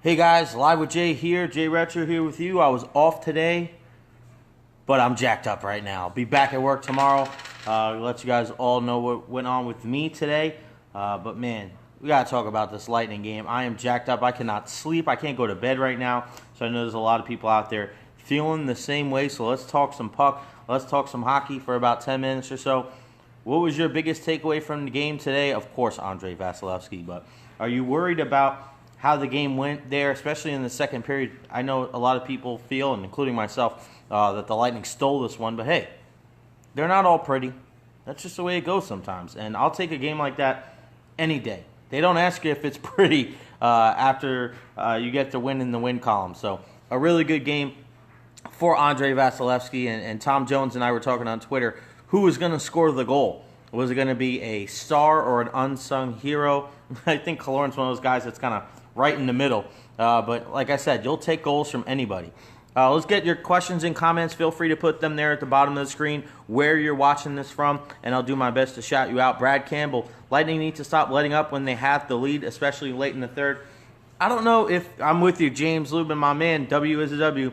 Hey guys, Live with Jay here. Jay Retro here with you. I was off today, but I'm jacked up right now. Be back at work tomorrow. Let you guys all know what went on with me today. But man, we got to talk about this Lightning game. I am jacked up. I cannot sleep. I can't go to bed right now. So I know there's a lot of people out there feeling the same way. So let's talk some puck. Let's talk some hockey for about 10 minutes or so. What was your biggest takeaway from the game today? Of course, Andrei Vasilevskiy. But are you worried about how the game went there, especially in the second period? I know a lot of people feel, and including myself, that the Lightning stole this one. But hey, they're not all pretty. That's just the way it goes sometimes. And I'll take a game like that any day. They don't ask you if it's pretty after you get to win in the win column. So a really good game for Andrei Vasilevskiy. And Tom Jones and I were talking on Twitter, who was going to score the goal? Was it going to be a star or an unsung hero? I think Killorn's one of those guys that's kind of right in the middle. But like I said, you'll take goals from anybody. Let's get your questions and comments. Feel free to put them there at the bottom of the screen where you're watching this from, and I'll do my best to shout you out. Brad Campbell, Lightning need to stop letting up when they have the lead, especially late in the third. I don't know if I'm with you, James Lubin, my man. W is a W.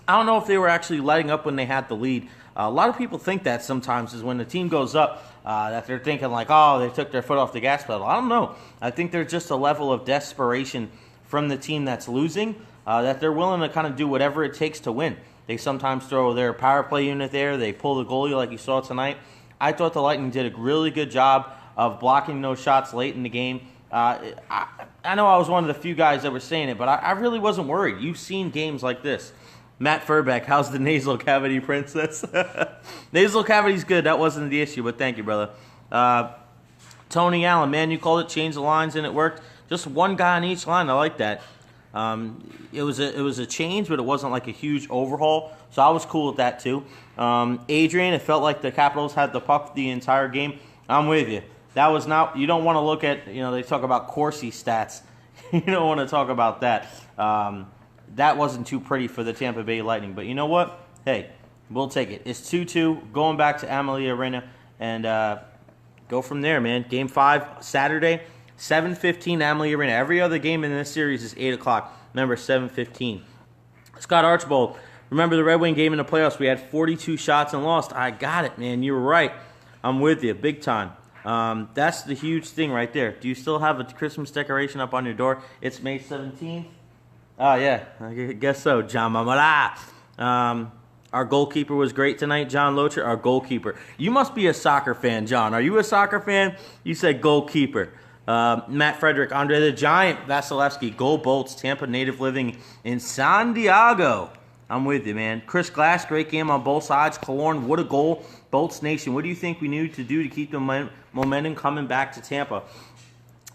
I don't know if they were actually letting up when they had the lead. A lot of people think that sometimes is when the team goes up, that they're thinking like, oh, they took their foot off the gas pedal. I don't know. I think there's just a level of desperation from the team that's losing that they're willing to kind of do whatever it takes to win. They sometimes throw their power play unit there. They pull the goalie like you saw tonight. I thought the Lightning did a really good job of blocking those shots late in the game. I know I was one of the few guys that were saying it, but I really wasn't worried. You've seen games like this. Matt Furbeck, how's the nasal cavity, princess? Nasal cavity's good. That wasn't the issue, but thank you, brother. Tony Allen, man, you called it, changed the lines, and it worked. Just one guy on each line. I like that. It was a change, but it wasn't like a huge overhaul, so I was cool with that too. Adrian, it felt like the Capitals had the puck the entire game. I'm with you. That was not. You don't want to look at. They talk about Corsi stats. You don't want to talk about that. That wasn't too pretty for the Tampa Bay Lightning. But you know what? Hey, we'll take it. It's 2-2, going back to Amalie Arena, and go from there, man. Game 5, Saturday, 7:15, Amalie Arena. Every other game in this series is 8 o'clock. Remember, 7:15. Scott Archibald, remember the Red Wing game in the playoffs? We had 42 shots and lost. I got it, man. You were right. I'm with you, big time. That's the huge thing right there. Do you still have a Christmas decoration up on your door? It's May 17th. Oh, yeah, I guess so, John Mamala. Our goalkeeper was great tonight, John Locher, our goalkeeper. You must be a soccer fan, John. Are you a soccer fan? You said goalkeeper. Matt Frederick, Andre the Giant, Vasilevskiy, goal Bolts, Tampa native living in San Diego. I'm with you, man. Chris Glass, great game on both sides. Killorn, what a goal. Bolts Nation, what do you think we need to do to keep the momentum coming back to Tampa?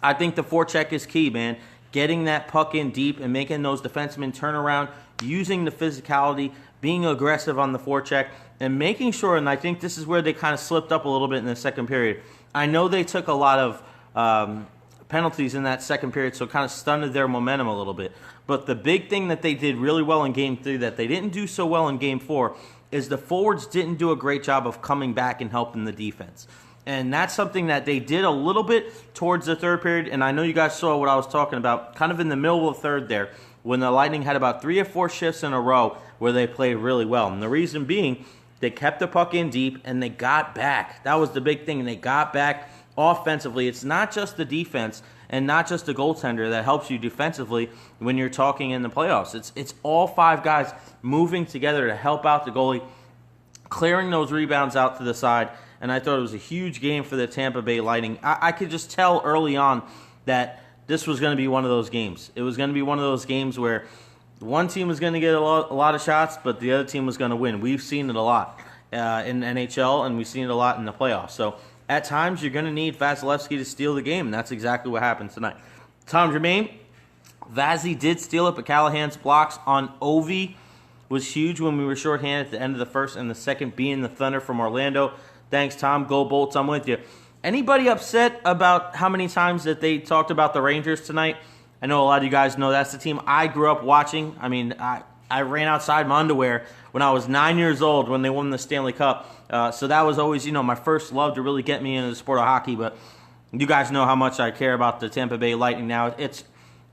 I think the forecheck is key, man. Getting that puck in deep and making those defensemen turn around, using the physicality, being aggressive on the forecheck, and making sure, and I think this is where they kind of slipped up a little bit in the second period. I know they took a lot of penalties in that second period, so it kind of stunted their momentum a little bit. But the big thing that they did really well in Game 3 that they didn't do so well in Game 4 is the forwards didn't do a great job of coming back and helping the defense. And that's something that they did a little bit towards the third period. And I know you guys saw what I was talking about, kind of in the middle of the third there, when the Lightning had about 3 or 4 shifts in a row where they played really well. And the reason being, they kept the puck in deep and they got back. That was the big thing. And they got back offensively. It's not just the defense and not just the goaltender that helps you defensively when you're talking in the playoffs. It's all 5 guys moving together to help out the goalie, clearing those rebounds out to the side. And I thought it was a huge game for the Tampa Bay Lightning. I could just tell early on that this was going to be one of those games. It was going to be one of those games where one team was going to get a lot of shots, but the other team was going to win. We've seen it a lot in the NHL, and we've seen it a lot in the playoffs. So at times, you're going to need Vasilevskiy to steal the game, and that's exactly what happened tonight. Tom Germain, Vazzy did steal it, but Callahan's blocks on Ovi was huge when we were shorthanded at the end of the first, and the second being the Thunder from Orlando. Thanks, Tom. Go Bolts. I'm with you. Anybody upset about how many times that they talked about the Rangers tonight? I know a lot of you guys know that's the team I grew up watching. I mean, I ran outside my underwear when I was 9 years old when they won the Stanley Cup. So that was always, my first love to really get me into the sport of hockey. But you guys know how much I care about the Tampa Bay Lightning now. It's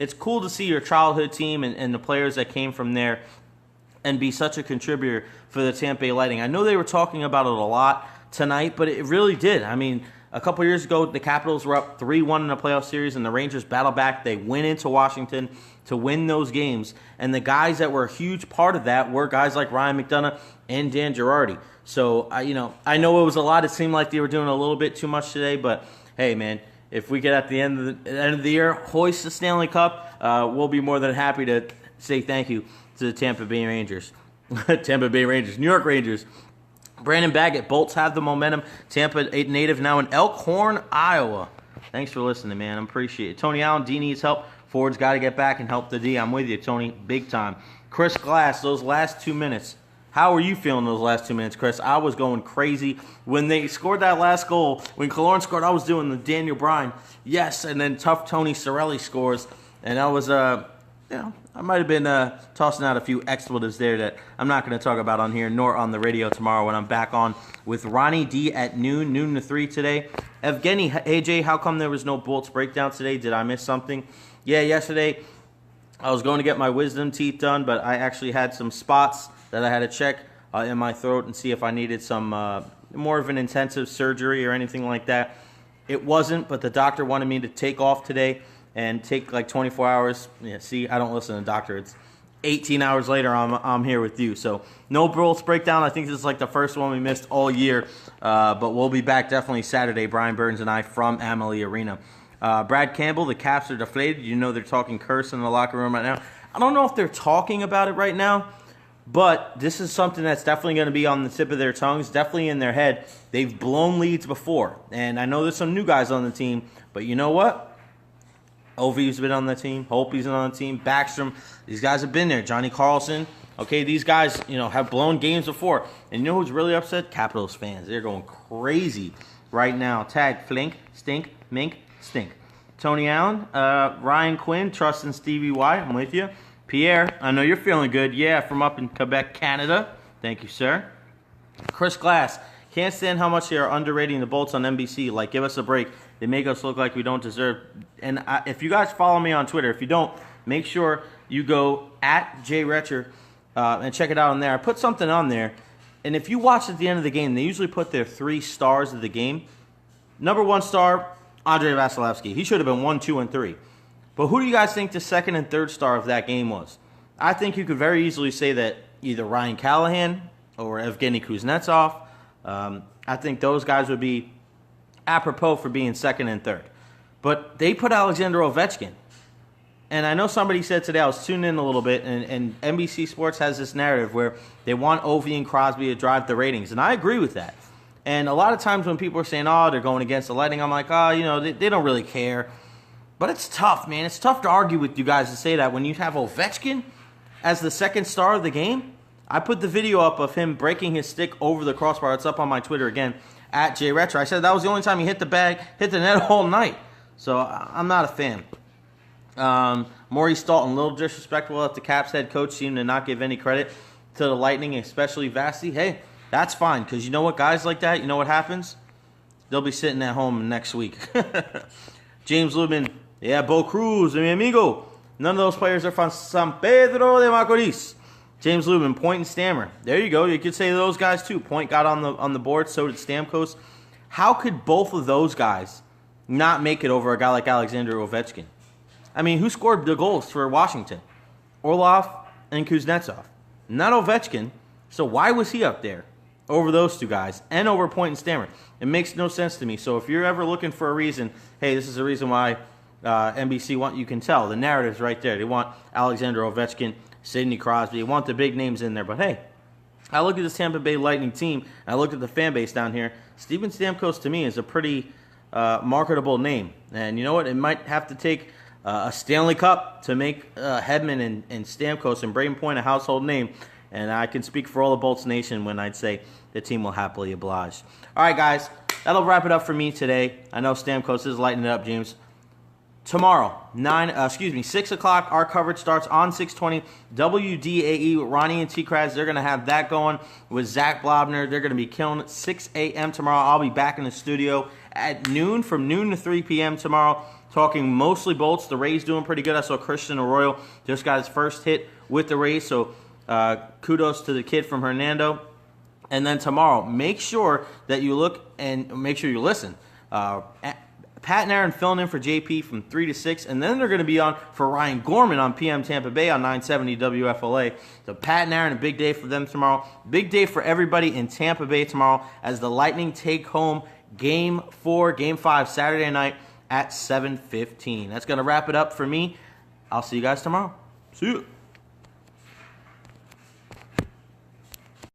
it's cool to see your childhood team and the players that came from there and be such a contributor for the Tampa Bay Lightning. I know they were talking about it a lot tonight, but it really did. I mean, a couple years ago, the Capitals were up 3-1 in a playoff series, and the Rangers battled back. They went into Washington to win those games, and the guys that were a huge part of that were guys like Ryan McDonough and Dan Girardi. So, I know it was a lot. It seemed like they were doing a little bit too much today, but hey, man, if we get at the end of the year, hoist the Stanley Cup, we'll be more than happy to say thank you to the Tampa Bay Rangers. Tampa Bay Rangers, New York Rangers. Brandon Baggett, Bolts have the momentum. Tampa native now in Elkhorn, Iowa. Thanks for listening, man. I appreciate it. Tony Allen, D needs help. Ford's got to get back and help the D. I'm with you, Tony, big time. Chris Glass, those last 2 minutes. How are you feeling those last 2 minutes, Chris? I was going crazy. When they scored that last goal, when Killorn scored, I was doing the Daniel Bryan. Yes, and then tough Tony Cirelli scores. And I was, I might have been tossing out a few expletives there that I'm not going to talk about on here nor on the radio tomorrow when I'm back on with Ronnie D at noon to 3 today. Evgeny, AJ, how come there was no Bolts breakdown today? Did I miss something? Yeah, yesterday I was going to get my wisdom teeth done, but I actually had some spots that I had to check in my throat and see if I needed some more of an intensive surgery or anything like that. It wasn't, but the doctor wanted me to take off today and take like 24 hours. Yeah, see, I don't listen to the doctor. It's 18 hours later, I'm here with you. So no Bolts breakdown. I think this is like the first one we missed all year, but we'll be back definitely Saturday, Brian Burns and I, from Amalie Arena. Brad Campbell, the Caps are deflated. You know they're talking curse in the locker room right now. I don't know if they're talking about it right now, but this is something that's definitely going to be on the tip of their tongues, definitely in their head. They've blown leads before, and I know there's some new guys on the team, but you know what? Ovi's been on the team. Holtby's been on the team. Backstrom. These guys have been there. Johnny Carlson. Okay, these guys, have blown games before. And you know who's really upset? Capitals fans. They're going crazy right now. Tag, flink, stink, mink, stink. Tony Allen. Ryan Quinn. Trust in Stevie Y. I'm with you. Pierre, I know you're feeling good. Yeah, from up in Quebec, Canada. Thank you, sir. Chris Glass. Can't stand how much they are underrating the Bolts on NBC. Like, give us a break. They make us look like we don't deserve. And if you guys follow me on Twitter, if you don't, make sure you go at JRetcher and check it out on there. I put something on there. And if you watch at the end of the game, they usually put their 3 stars of the game. Number 1 star, Andrei Vasilevsky. He should have been 1, 2, and 3. But who do you guys think the 2nd and 3rd star of that game was? I think you could very easily say that either Ryan Callahan or Evgeny Kuznetsov. I think those guys would be apropos for being 2nd and 3rd. But they put Alexander Ovechkin. And I know somebody said today, I was tuning in a little bit, and NBC Sports has this narrative where they want Ovi and Crosby to drive the ratings. And I agree with that. And a lot of times when people are saying, oh, they're going against the Lightning, I'm like, oh, they don't really care. But it's tough, man. It's tough to argue with you guys to say that when you have Ovechkin as the 2nd star of the game. I put the video up of him breaking his stick over the crossbar. It's up on my Twitter again, at JRetro. I said that was the only time he hit the net all night. So I'm not a fan. Maurice Dalton, a little disrespectful that the Caps head coach seemed to not give any credit to the Lightning, especially Vasti. Hey, that's fine, because you know what, guys like that, you know what happens? They'll be sitting at home next week. James Lubin, yeah, Bo Cruz, mi amigo. None of those players are from San Pedro de Macorís. James Lubin, Point and Stammer. There you go. You could say those guys too. Point got on the board, so did Stamkos. How could both of those guys not make it over a guy like Alexander Ovechkin? I mean, who scored the goals for Washington? Orlov and Kuznetsov. Not Ovechkin. So why was he up there over those two guys and over Point and Stammer? It makes no sense to me. So if you're ever looking for a reason, hey, this is the reason why NBC you can tell. The narrative's right there. They want Alexander Ovechkin, Sidney Crosby. They want the big names in there. But hey, I look at this Tampa Bay Lightning team, and I look at the fan base down here. Steven Stamkos, to me, is a pretty marketable name. And you know what? It might have to take a Stanley Cup to make Hedman and Stamkos and Braden Point a household name. And I can speak for all the Bolts Nation when I'd say the team will happily oblige. All right, guys. That'll wrap it up for me today. I know Stamkos is lighting it up, James. Tomorrow, 6 o'clock, our coverage starts on 620 WDAE with Ronnie and T-Kraz. They're going to have that going with Zach Blobner. They're going to be killing it. 6 a.m. tomorrow. I'll be back in the studio at noon, from noon to 3 p.m. tomorrow, talking mostly Bolts. The Rays doing pretty good. I saw Christian Arroyo just got his first hit with the Rays, so kudos to the kid from Hernando. And then tomorrow, make sure that you look and make sure you listen. Pat and Aaron filling in for JP from 3 to 6, and then they're going to be on for Ryan Gorman on PM Tampa Bay on 970 WFLA. So Pat and Aaron, a big day for them tomorrow. Big day for everybody in Tampa Bay tomorrow as the Lightning take home Game 5 Saturday night at 7:15. That's going to wrap it up for me. I'll see you guys tomorrow. See you.